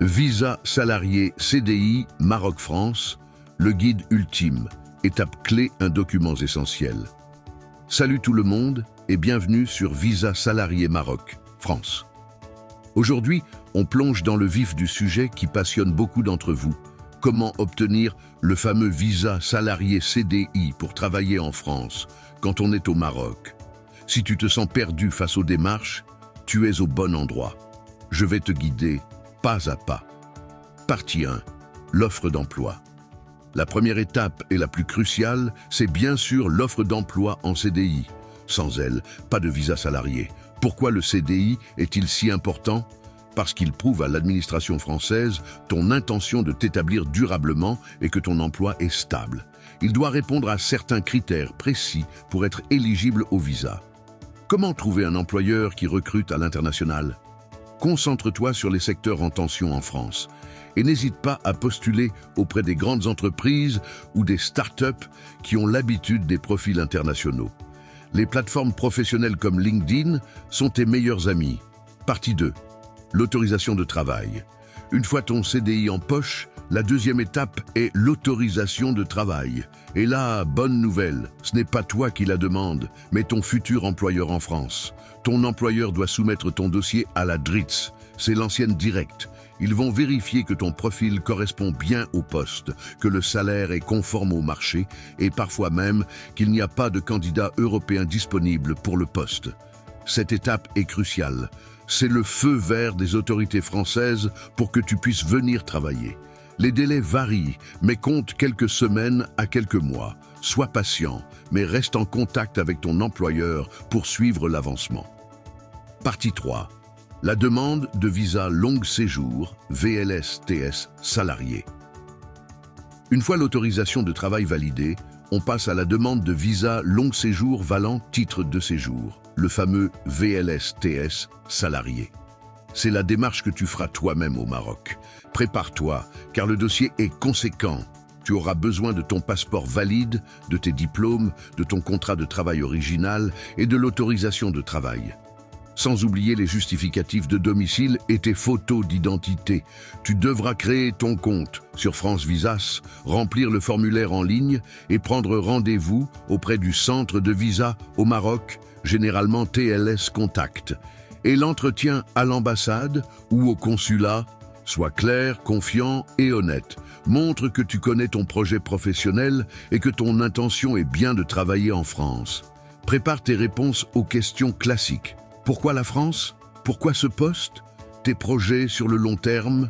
Visa salarié CDI Maroc-France, le guide ultime, étape clé, un document essentiel. Salut tout le monde et bienvenue sur Visa salarié Maroc, France. Aujourd'hui, on plonge dans le vif du sujet qui passionne beaucoup d'entre vous. Comment obtenir le fameux visa salarié CDI pour travailler en France quand on est au Maroc? Si tu te sens perdu face aux démarches, tu es au bon endroit. Je vais te guider pas à pas. Partie 1. L'offre d'emploi. La première étape et la plus cruciale, c'est bien sûr l'offre d'emploi en CDI. Sans elle, pas de visa salarié. Pourquoi le CDI est-il si important? Parce qu'il prouve à l'administration française ton intention de t'établir durablement et que ton emploi est stable. Il doit répondre à certains critères précis pour être éligible au visa. Comment trouver un employeur qui recrute à l'international? Concentre-toi sur les secteurs en tension en France et n'hésite pas à postuler auprès des grandes entreprises ou des startups qui ont l'habitude des profils internationaux. Les plateformes professionnelles comme LinkedIn sont tes meilleurs amis. Partie 2. L'autorisation de travail. Une fois ton CDI en poche, la deuxième étape est l'autorisation de travail. Et là, bonne nouvelle, ce n'est pas toi qui la demande, mais ton futur employeur en France. Ton employeur doit soumettre ton dossier à la DRITS, c'est l'ancienne directe. Ils vont vérifier que ton profil correspond bien au poste, que le salaire est conforme au marché et parfois même qu'il n'y a pas de candidat européen disponible pour le poste. Cette étape est cruciale. C'est le feu vert des autorités françaises pour que tu puisses venir travailler. Les délais varient, mais comptent quelques semaines à quelques mois. Sois patient, mais reste en contact avec ton employeur pour suivre l'avancement. Partie 3. La demande de visa long séjour, VLS-TS salarié. Une fois l'autorisation de travail validée, on passe à la demande de visa long séjour valant titre de séjour, le fameux VLS-TS salarié. C'est la démarche que tu feras toi-même au Maroc. Prépare-toi, car le dossier est conséquent. Tu auras besoin de ton passeport valide, de tes diplômes, de ton contrat de travail original et de l'autorisation de travail. Sans oublier les justificatifs de domicile et tes photos d'identité. Tu devras créer ton compte sur France Visas, remplir le formulaire en ligne et prendre rendez-vous auprès du centre de visa au Maroc, généralement TLS Contact. Et l'entretien à l'ambassade ou au consulat, sois clair, confiant et honnête. Montre que tu connais ton projet professionnel et que ton intention est bien de travailler en France. Prépare tes réponses aux questions classiques. Pourquoi la France? Pourquoi ce poste? Tes projets sur le long terme?